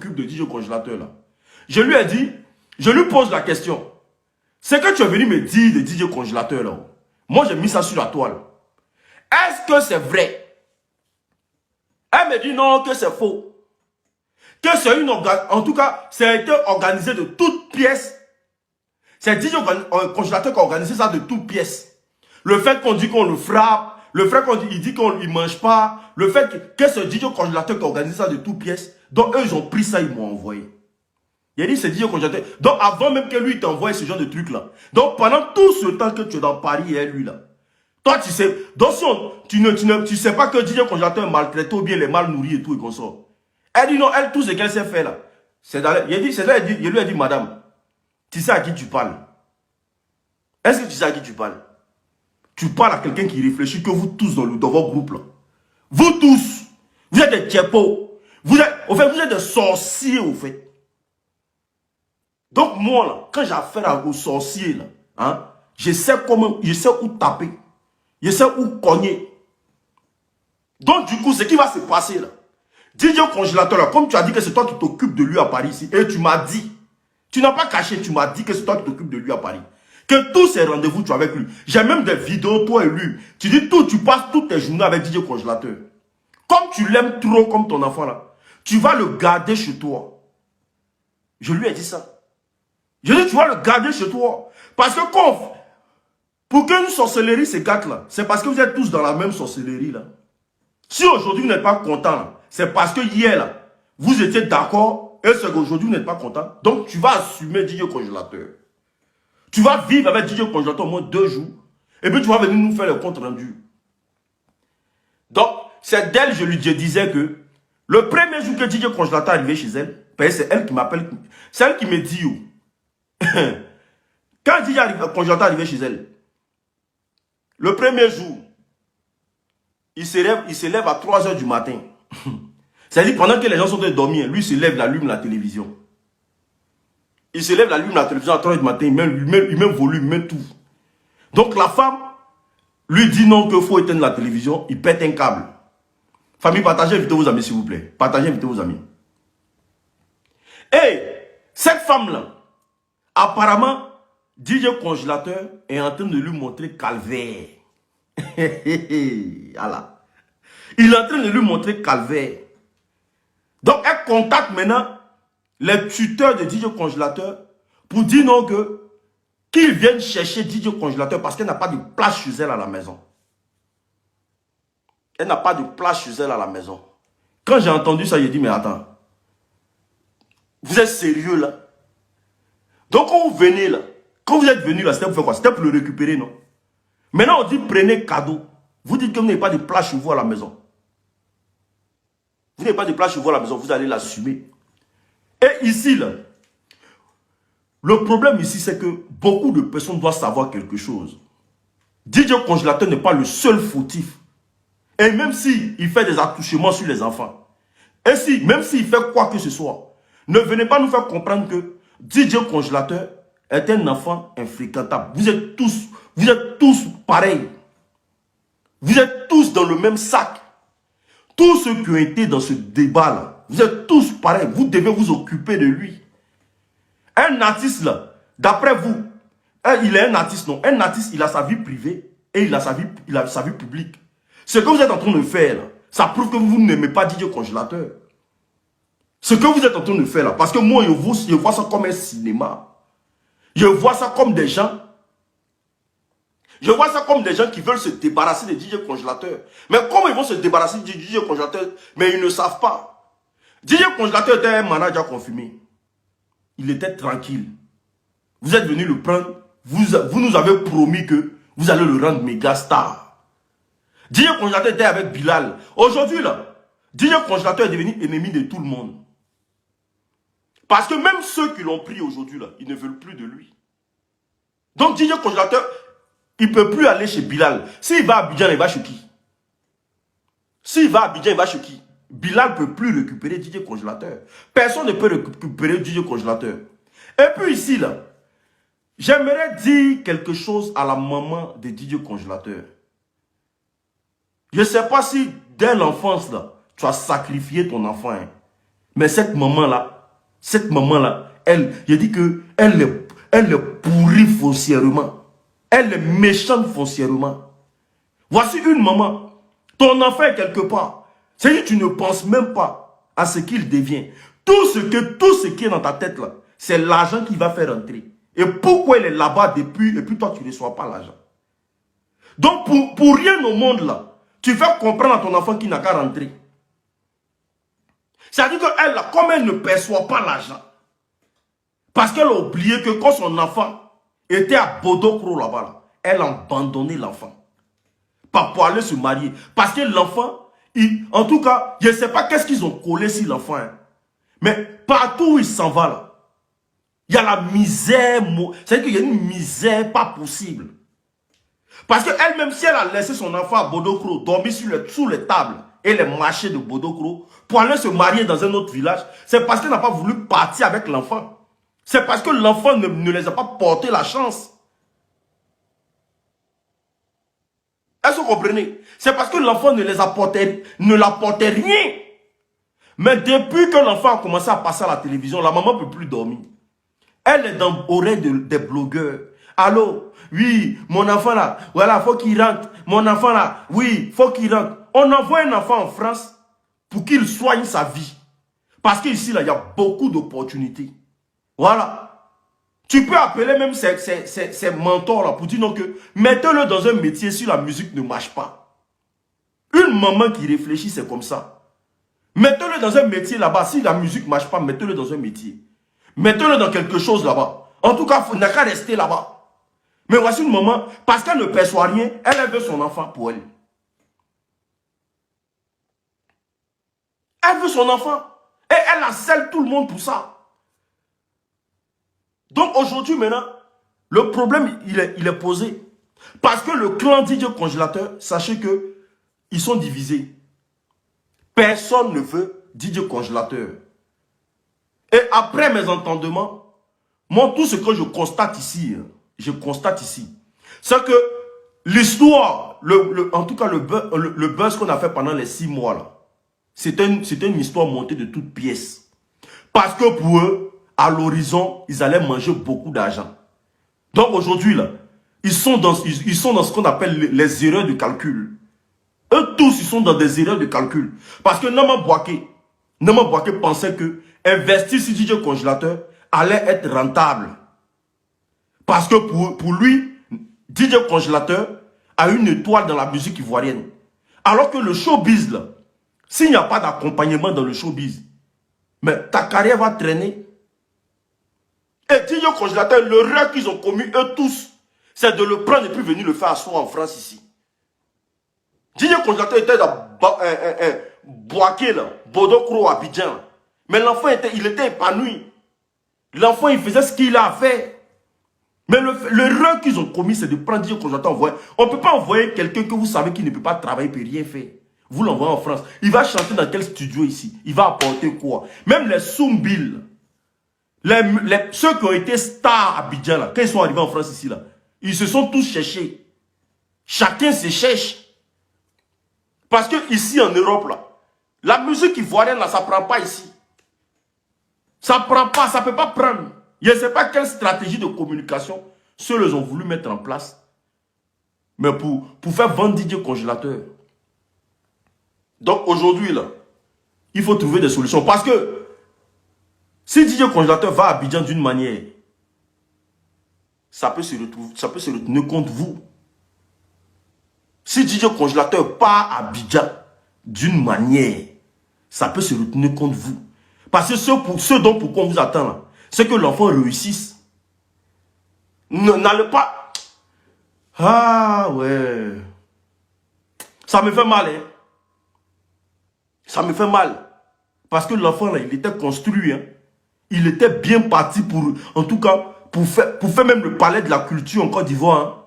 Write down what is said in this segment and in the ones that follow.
s'occupe de DJ Congélateur là. Je lui ai dit, je lui pose la question. C'est que tu es venu me dire de DJ Congélateur là. Moi j'ai mis ça sur la toile. Est-ce que c'est vrai? Elle me dit non, que c'est faux. Que c'est une en tout cas, ça a été organisé de toutes pièces. C'est DJ Congélateur qui a organisé ça de toutes pièces. Le fait qu'on dit qu'on le frappe, le fait qu'on dit qu'on ne mange pas, le fait que c'est DJ Congélateur qui a organisé ça de toutes pièces. Donc eux, ils ont pris ça, ils m'ont envoyé. Il a dit c'est DJ Congélateur. Donc avant même que lui t'envoie ce genre de truc là. Donc pendant tout ce temps que tu es dans Paris et lui là. Toi tu sais. Donc si tu sais pas que DJ Congélateur maltraite ou bien les mal nourris et tout et qu'on sort. Elle dit non, elle tout ce qu'elle sait faire là. C'est dans il lui a dit madame, tu sais à qui tu parles? Est-ce que tu sais à qui tu parles? Tu parles à quelqu'un qui réfléchit que vous tous dans votre groupe là. Vous tous, vous êtes des tchépos. Vous êtes des sorciers au fait. Donc moi là, quand j'ai affaire aux sorciers là, hein, je sais où taper. Je sais où cogner. Donc du coup, ce qui va se passer là, DJ Congélateur là, comme tu as dit que c'est toi qui t'occupes de lui à Paris ici, et tu m'as dit, tu n'as pas caché, tu m'as dit que c'est toi qui t'occupes de lui à Paris. Que tous ces rendez-vous, tu es avec lui. J'ai même des vidéos, toi et lui. Tu dis tout, tu passes toutes tes journées avec DJ Congélateur. Comme tu l'aimes trop comme ton enfant là, tu vas le garder chez toi. Je lui ai dit ça. Je dis, tu vas le garder chez toi. Parce que pour qu'une sorcellerie se gâte là, c'est parce que vous êtes tous dans la même sorcellerie là. Si aujourd'hui vous n'êtes pas content, c'est parce que hier là, vous étiez d'accord et c'est qu'aujourd'hui vous n'êtes pas content. Donc tu vas assumer DJ Congélateur. Tu vas vivre avec DJ Congélateur au moins 2 jours. Et puis tu vas venir nous faire le compte rendu. Donc, c'est d'elle, je disais que le premier jour que DJ Congélateur est arrivé chez elle, c'est elle qui m'appelle, c'est elle qui me dit, oh, quand DJ Congélateur est arrivé chez elle, le premier jour, il se lève à 3 h du matin. C'est-à-dire pendant que les gens sont en train de dormir, lui se lève, il allume la télévision. Il se lève, il allume la télévision à 3 h du matin, il met volume, il met tout. Donc la femme lui dit non qu'il faut éteindre la télévision, il pète un câble. Famille, partagez, invitez vos amis s'il vous plaît. Partagez, invitez vos amis. Et cette femme-là, apparemment, DJ Congélateur est en train de lui montrer calvaire. Voilà. Il est en train de lui montrer calvaire. Donc, elle contacte maintenant les tuteurs de DJ Congélateur pour dire non qu'ils viennent chercher DJ Congélateur parce qu'elle n'a pas de place chez elle à la maison. Elle n'a pas de place chez elle à la maison. Quand j'ai entendu ça, j'ai dit, mais attends, vous êtes sérieux là? Donc quand vous venez là, quand vous êtes venu là, c'était pour faire quoi? C'était pour le récupérer, non? Maintenant on dit, prenez cadeau. Vous dites que vous n'avez pas de place chez vous à la maison. Vous n'avez pas de place chez vous à la maison, vous allez l'assumer. Et ici là, le problème ici c'est que beaucoup de personnes doivent savoir quelque chose. DJ Congélateur n'est pas le seul fautif. Et même s'il fait des attouchements sur les enfants, et même s'il fait quoi que ce soit, ne venez pas nous faire comprendre que DJ Congélateur est un enfant infréquentable. Vous êtes tous pareils. Vous êtes tous dans le même sac. Tous ceux qui ont été dans ce débat-là, vous êtes tous pareils. Vous devez vous occuper de lui. Un artiste là, d'après vous, il est un artiste, non? Un artiste, il a sa vie privée et il a sa vie publique. Ce que vous êtes en train de faire, là, ça prouve que vous n'aimez pas DJ Congélateur. Ce que vous êtes en train de faire là, parce que moi, je vois ça comme un cinéma. Je vois ça comme des gens. Je vois ça comme des gens qui veulent se débarrasser de DJ Congélateur. Mais comment ils vont se débarrasser de DJ Congélateur? Mais ils ne savent pas. DJ Congélateur était un manager confirmé. Il était tranquille. Vous êtes venu le prendre. Vous nous avez promis que vous allez le rendre méga star. DJ Congélateur était avec Bilal. Aujourd'hui, là, DJ Congélateur est devenu ennemi de tout le monde. Parce que même ceux qui l'ont pris aujourd'hui, là, ils ne veulent plus de lui. Donc DJ Congélateur, il ne peut plus aller chez Bilal. S'il va à Abidjan, il va chez qui? S'il va à Abidjan, il va chez qui? Bilal ne peut plus récupérer DJ Congélateur. Personne ne peut récupérer DJ Congélateur. Et puis ici, là, j'aimerais dire quelque chose à la maman de DJ Congélateur. Je ne sais pas si dès l'enfance, là, tu as sacrifié ton enfant. Hein. Mais cette maman-là, Cette maman-là, je dis que elle est pourrie foncièrement. Elle est méchante foncièrement. Voici une maman. Ton enfant est quelque part. C'est que tu ne penses même pas à ce qu'il devient. Tout ce qui est dans ta tête là, c'est l'argent qui va faire entrer. Et pourquoi il est là-bas depuis, et puis toi tu ne reçois pas l'argent. Donc pour rien au monde là, tu vas comprendre à ton enfant qui n'a qu'à rentrer. C'est-à-dire qu'elle là, comme elle ne perçoit pas l'argent, parce qu'elle a oublié que quand son enfant était à Bodokro là-bas, là, elle a abandonné l'enfant. Pas pour aller se marier. Parce que l'enfant, en tout cas, je ne sais pas qu'est-ce qu'ils ont collé sur l'enfant. Hein. Mais partout où il s'en va là, il y a la misère. C'est-à-dire qu'il y a une misère pas possible. Parce qu'elle-même, si elle a laissé son enfant à Bodokro, dormir sous les tables et les marchés de Bodokro, pour aller se marier dans un autre village, c'est parce qu'elle n'a pas voulu partir avec l'enfant. C'est parce que l'enfant ne les a pas porté la chance. Est-ce que vous comprenez? C'est parce que l'enfant ne l'apportait rien. Mais depuis que l'enfant a commencé à passer à la télévision, la maman ne peut plus dormir. Elle est dans l'oreille des blogueurs. Allô? Oui, mon enfant là, voilà, faut qu'il rentre. Mon enfant là, oui, faut qu'il rentre. On envoie un enfant en France pour qu'il soigne sa vie. Parce qu'ici, là, il y a beaucoup d'opportunités. Voilà. Tu peux appeler même ces mentors-là pour dire non que mettez-le dans un métier si la musique ne marche pas. Une maman qui réfléchit, c'est comme ça. Mettez-le dans un métier là-bas. Si la musique ne marche pas, mettez-le dans un métier. Mettez-le dans quelque chose là-bas. En tout cas, il n'a qu'à rester là-bas. Mais voici une maman, parce qu'elle ne perçoit rien, elle veut son enfant pour elle. Elle veut son enfant. Et elle harcèle tout le monde pour ça. Donc aujourd'hui maintenant, le problème il est posé. Parce que le clan DJ Congélateur, sachez que ils sont divisés. Personne ne veut DJ Congélateur. Et après mes entendements, moi tout ce que je constate ici, c'est que l'histoire, en tout cas le buzz qu'on a fait pendant les 6 mois là, c'était une histoire montée de toutes pièces. Parce que pour eux, à l'horizon, ils allaient manger beaucoup d'argent. Donc aujourd'hui, là, ils sont dans ce qu'on appelle les erreurs de calcul. Eux tous, ils sont dans des erreurs de calcul. Parce que Nama Bouaké pensait que investir sur DJ Congélateur allait être rentable. Parce que pour lui, DJ Congélateur a une étoile dans la musique ivoirienne. Alors que le showbiz, là, s'il n'y a pas d'accompagnement dans le showbiz, mais ta carrière va traîner. Et DJ Congélateur, l'erreur qu'ils ont commis eux tous, c'est de le prendre et puis venir le faire asseoir en France ici. DJ Congélateur était dans Bouaké, là, Bodokro, Abidjan. Mais l'enfant il était épanoui. L'enfant, il faisait ce qu'il a fait. Mais l'erreur qu'ils ont commis, c'est de prendre DJ Congélateur envoyer. On ne peut pas envoyer quelqu'un que vous savez qu'il ne peut pas travailler, il ne peut rien faire. Vous l'envoyez en France. Il va chanter dans quel studio ici? Il va apporter quoi? Même les Soumbil, ceux qui ont été stars à Abidjan, là, quand ils sont arrivés en France ici, là, ils se sont tous cherchés. Chacun se cherche. Parce que ici en Europe, là, la musique ivoirienne, là, ça ne prend pas ici. Ça ne prend pas, ça ne peut pas prendre. Je ne sais pas quelle stratégie de communication ceux-là ont voulu mettre en place. Mais pour faire vendre DJ Congélateur. Donc aujourd'hui, là, il faut trouver des solutions. Parce que si DJ Congélateur va à Abidjan d'une manière, ça peut se retourner contre vous. Si DJ Congélateur part à Abidjan d'une manière, ça peut se retourner contre vous. Parce que ce dont pourquoi on vous attend là, c'est que l'enfant réussisse. N'allez pas... Ah ouais. Ça me fait mal, hein. Ça me fait mal. Parce que l'enfant là, il était construit. Hein. Il était bien parti pour... En tout cas, pour faire même le palais de la culture en Côte d'Ivoire. Hein.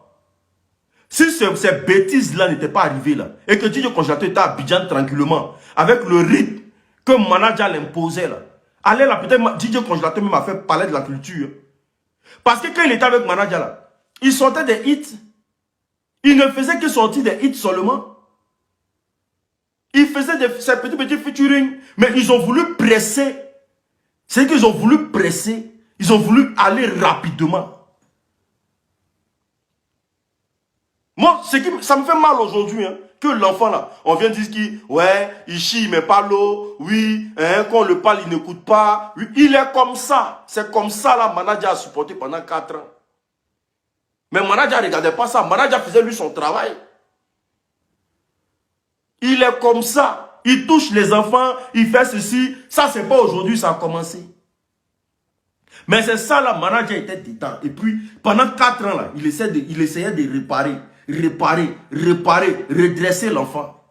Si ces bêtises-là n'étaient pas arrivées là, et que DJ Congélateur était à Abidjan tranquillement, avec le rythme que le manager l'imposait là, allez là, peut-être DJ Congélateur même a fait palais de la culture. Parce que quand il était avec le manager là, il sortait des hits. Il ne faisait que sortir des hits seulement. Il faisait ces petits featuring, mais ils ont voulu presser C'est qu'ils ont voulu presser, ils ont voulu aller rapidement. Moi, ça me fait mal aujourd'hui, hein, que l'enfant là, on vient dire qu'il, ouais, il chie, il met pas l'eau, oui, hein, quand on le parle, il n'écoute pas. Oui, il est comme ça. C'est comme ça là, Manadia a supporté pendant 4 ans. Mais Manadia ne regardait pas ça. Manadia faisait lui son travail. Il est comme ça. Il touche les enfants, il fait ceci. Ça, c'est pas aujourd'hui, ça a commencé. Mais c'est ça là, Manadia était détente. Et puis, pendant 4 ans là, il essayait de réparer, redresser l'enfant.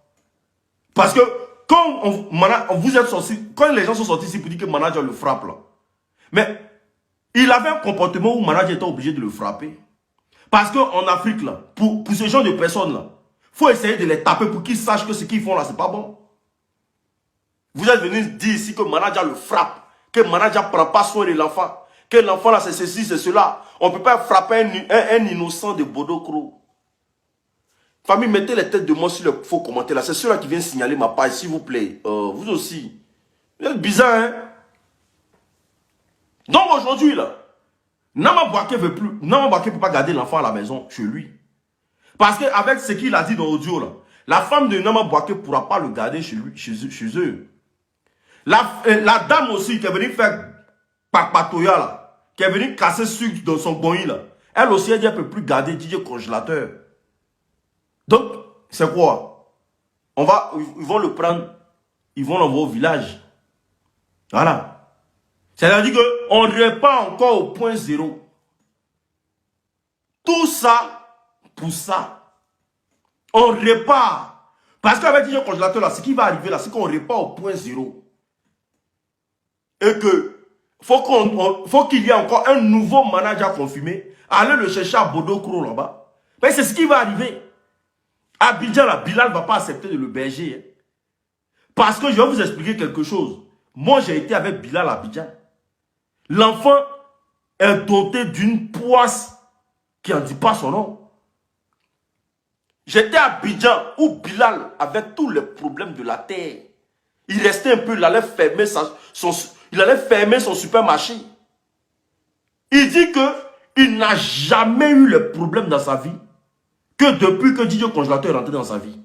Parce que quand vous êtes sortis, quand les gens sont sortis ici pour dire que Manadia le frappe là, mais il avait un comportement où Manadia était obligé de le frapper. Parce qu'en Afrique là, pour ce genre de personnes là, il faut essayer de les taper pour qu'ils sachent que ce qu'ils font là, c'est pas bon. Vous êtes venu dire ici que Manadia le frappe, que Manadia ne prend pas soin de l'enfant, que l'enfant là c'est ceci, c'est cela. On ne peut pas frapper un innocent de Bodokro. Famille, mettez les têtes de moi sur les faux commentaires là. C'est ceux-là qui viennent signaler ma page, s'il vous plaît. Vous aussi. Vous êtes bizarre, hein? Donc aujourd'hui là, Nama Bouaké ne peut pas garder l'enfant à la maison, chez lui. Parce qu'avec ce qu'il a dit dans l'audio là, la femme de Nama Bouaké ne pourra pas le garder chez eux. La dame aussi qui est venue faire Pakpatoya là, qui est venue casser sucre dans son bonny là, elle aussi elle dit qu'elle ne peut plus garder DJ congélateur. Donc, c'est quoi? Ils vont le prendre, ils vont l'envoyer au village. Voilà. C'est-à-dire qu'on repart encore au point zéro. Tout ça, pour ça. On repart. Parce qu'avec DJ congélateur là, ce qui va arriver là, c'est qu'on repart au point zéro. Et que faut qu'il y ait encore un nouveau manager confirmé. Allez le chercher à Bodokro là-bas. Mais c'est ce qui va arriver. Abidjan là, Bilal ne va pas accepter de le berger. Hein. Parce que je vais vous expliquer quelque chose. Moi, j'ai été avec Bilal à Abidjan. L'enfant est doté d'une poisse qui n'en dit pas son nom. J'étais à Abidjan où Bilal avait tous les problèmes de la terre. Il restait un peu, il allait fermer son supermarché. Il dit qu'il n'a jamais eu les problèmes dans sa vie que depuis que DJ Congélateur est rentré dans sa vie.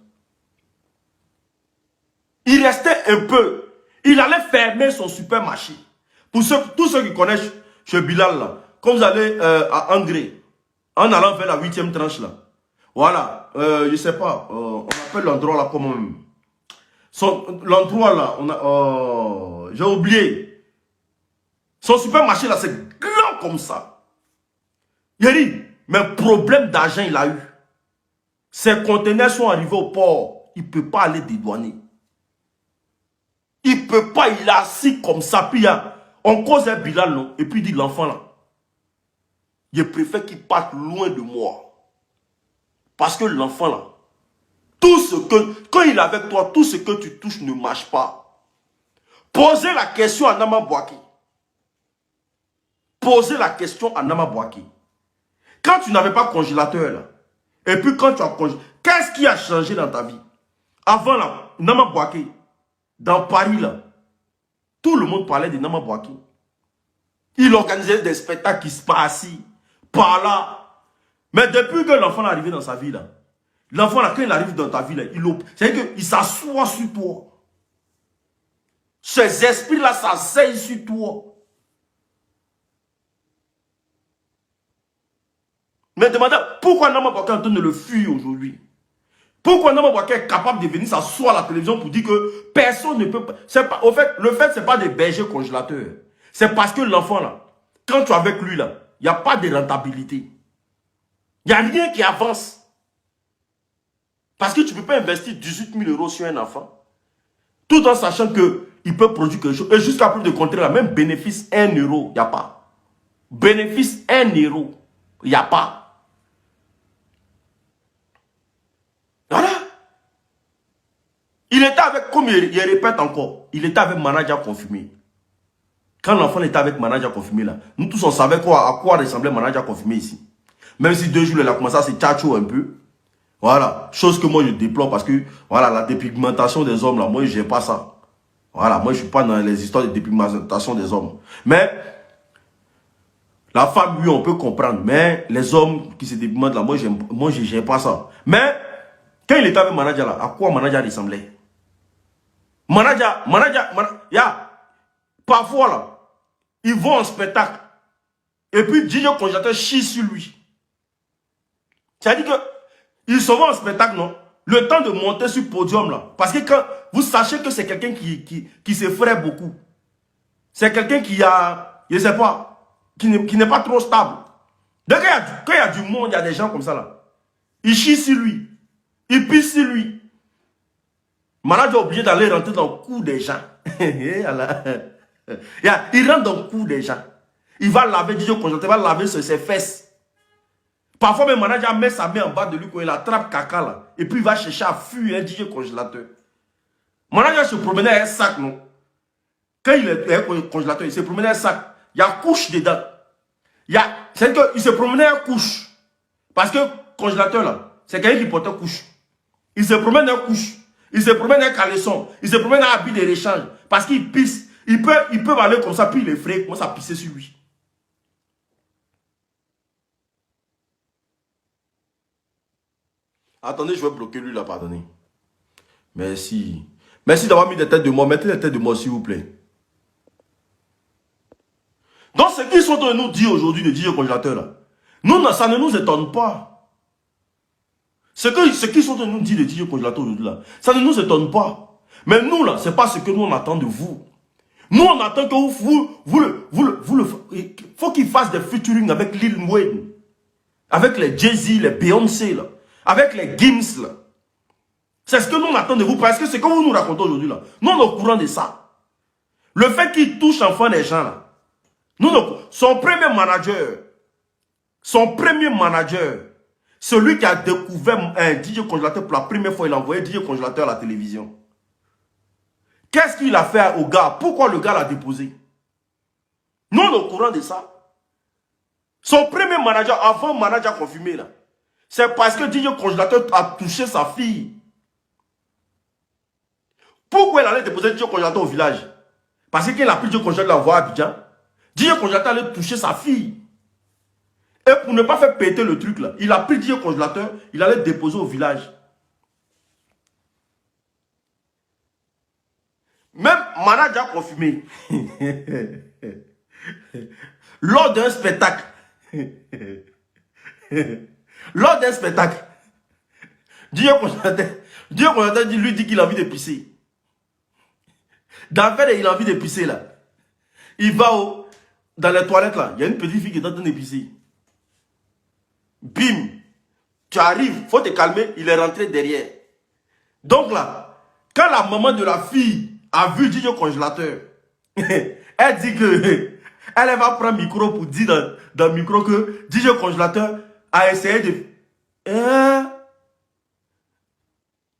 Il restait un peu. Il allait fermer son supermarché. Pour tous ceux qui connaissent chez Bilal, là, quand vous allez à Angré, en allant vers la 8e tranche, là, voilà, je ne sais pas, on appelle l'endroit là comment même. L'endroit là, j'ai oublié. Son supermarché là, c'est grand comme ça. Il a dit, mais problème d'argent il a eu. Ses conteneurs sont arrivés au port. Il ne peut pas aller dédouaner. Il ne peut pas, il est assis comme ça. Puis on cause un Bilal, non? Et puis il dit l'enfant là. Je préfère qu'il parte loin de moi. Parce que l'enfant là, quand il est avec toi, tout ce que tu touches ne marche pas. Posez la question à Nama Bouaké. Posez la question à Nama Bouaké. Quand tu n'avais pas congélateur là, et puis quand tu as congélateur, qu'est-ce qui a changé dans ta vie? Avant là, Nama Bouaké, dans Paris là, tout le monde parlait de Nama Bouaké. Il organisait des spectacles qui se passent par là. Mais depuis que l'enfant est arrivé dans sa vie là, l'enfant là, quand il arrive dans ta vie là, c'est-à-dire qu'il s'assoit sur toi. Ces esprits là s'asseyent sur toi. Mais demandez pourquoi Nama Bouaké est en train de le fuir aujourd'hui. Pourquoi Nama Bouaké est capable de venir s'asseoir à la télévision pour dire que personne ne peut pas. Au fait, le fait, ce n'est pas des bergers congélateurs. C'est parce que l'enfant là, quand tu es avec lui là, il n'y a pas de rentabilité. Il n'y a rien qui avance. Parce que tu ne peux pas investir 18 000 € sur un enfant. Tout en sachant qu'il peut produire quelque chose. Et jusqu'à preuve de contraire, même bénéfice 1 €, il n'y a pas. Bénéfice 1 €, il n'y a pas. Voilà. Il était avec, comme il répète encore, il était avec manager confirmé. Quand l'enfant était avec manager confirmé là, nous tous on savait à quoi ressemblait manager confirmé ici. Même si 2 jours il a commencé à se tchatcho un peu. Voilà. Chose que moi je déplore parce que voilà, la dépigmentation des hommes là, moi je n'aime pas ça. Voilà, moi je ne suis pas dans les histoires de dépigmentation des hommes. Mais la femme, oui, on peut comprendre. Mais les hommes qui se dépigmentent là, moi je n'aime pas ça. Mais quand il était avec Manaja là, à quoi Manaja ressemblait? Manaja, parfois là, ils vont en spectacle. Et puis DJ Congélateur chie sur lui. C'est-à-dire que ils se vont en spectacle, non? Le temps de monter sur le podium là. Parce que quand vous sachez que c'est quelqu'un qui se ferait beaucoup. C'est quelqu'un qui a, je ne sais pas, qui n'est pas trop stable. Donc quand il y a du monde, il y a des gens comme ça là. Ils chient sur lui. Ils pissent sur lui. Manager est obligé d'aller rentrer dans le cou des gens. Il rentre dans le cou des gens. Il va laver, DJ Congélateur va laver ses fesses. Parfois, même manager met sa main en bas de lui quand il attrape caca là. Et puis il va chercher à fuir un DJ Congélateur. Manager se promenait avec un sac, non? Quand il est congélateur, il se promenait avec un sac. Il y a couche dedans. C'est qu'il se promenait avec couche. Parce que congélateur là, c'est quelqu'un qui portait couche. Il se promène avec couche. Il se promène avec caleçon. Il se promène avec habit de réchange. Parce qu'il pisse. Il peut aller comme ça, puis il est frais, il commence à pisser sur lui. Attendez, je vais bloquer lui là, pardonnez. Merci. Merci d'avoir mis des têtes de mort. Mettez des têtes de mort, s'il vous plaît. Donc, ce qu'ils sont en train de nous dire aujourd'hui, de DJ Congélateur là, nous, ça ne nous étonne pas. Ce qu'ils sont en train de nous dire de DJ Congélateur aujourd'hui là, ça ne nous étonne pas. Mais nous là, c'est pas ce que nous on attend de vous. Nous, on attend que faut qu'il fasse des featuring avec Lil Wayne, avec les Jay-Z, les Beyoncé là, avec les Gims là. C'est ce que nous on attend de vous, parce que c'est comme vous nous racontez aujourd'hui là. Nous, on est au courant de ça. Le fait qu'il touche enfin les gens là. Son premier manager, celui qui a découvert un DJ Congélateur pour la première fois, il a envoyé DJ Congélateur à la télévision. Qu'est-ce qu'il a fait au gars? Pourquoi le gars l'a déposé? Nous, on est au courant de ça. Son premier manager, avant manager confirmé, là, c'est parce que DJ Congélateur a touché sa fille. Pourquoi il allait déposer DJ Congélateur au village? Parce qu'il a pris DJ Congélateur à voir à Abidjan. DJ Congélateur allait toucher sa fille. Et pour ne pas faire péter le truc, là, il a pris DJ Congélateur, il allait déposer au village. Même manager confirmé. Lors d'un spectacle. Lors d'un spectacle. Dieu Congélateur lui dit qu'il a envie de pisser. Dans le fait, il a envie de pisser là. Il va dans les toilettes là. Il y a une petite fille qui est en train de pisser. Bim. Tu arrives, faut te calmer. Il est rentré derrière. Donc là, quand la maman de la fille a vu DJ Congélateur, elle dit que elle va prendre le micro pour dire dans le micro que DJ Congélateur a essayé de...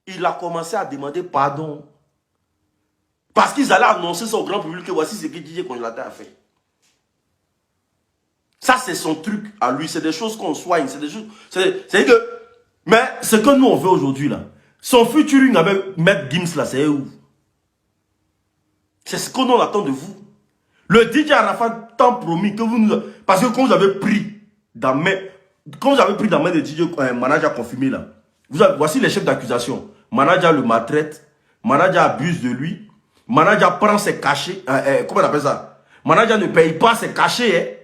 il a commencé à demander pardon. Parce qu'ils allaient annoncer ça au grand public que voici ce que DJ Congélateur a fait. Ça, c'est son truc à lui. C'est des choses qu'on soigne. C'est des choses... C'est que... Mais ce que nous, on veut aujourd'hui, là, son featuring avec Maître Gims, là, c'est où? C'est ce qu'on attend de vous. Le DJ Arafat tant promis que vous nous... Parce que quand vous avez pris dans main... Quand vous avez pris dans main de DJ manager confirmé, là, voici les chefs d'accusation. Manager le maltraite. Manager abuse de lui. Manager prend ses cachets. Comment on appelle ça? Manager ne paye pas ses cachets. Hein?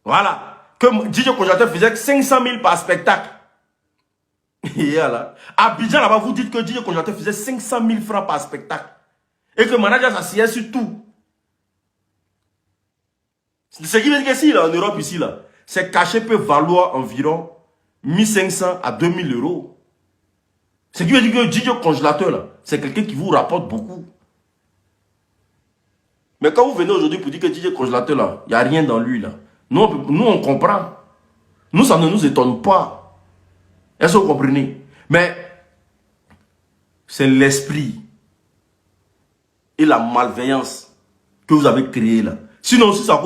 Voilà. Que DJ Congélateur faisait 500 000 par spectacle. Voilà. Abidjan, là-bas, vous dites que DJ Congélateur faisait 500 000 francs par spectacle. Et que le manager s'assied sur tout. Ce qui veut dire que si, là, en Europe, ici, là, ces cachets peuvent valoir environ 1500 à 2000 euros. Ce qui veut dire que DJ Congélateur, là, c'est quelqu'un qui vous rapporte beaucoup. Mais quand vous venez aujourd'hui pour dire que DJ Congélateur, là, il n'y a rien dans lui, là. Nous, on comprend. Nous, ça ne nous étonne pas. Est-ce que vous comprenez? Mais c'est l'esprit et la malveillance que vous avez créé là. Sinon, si ça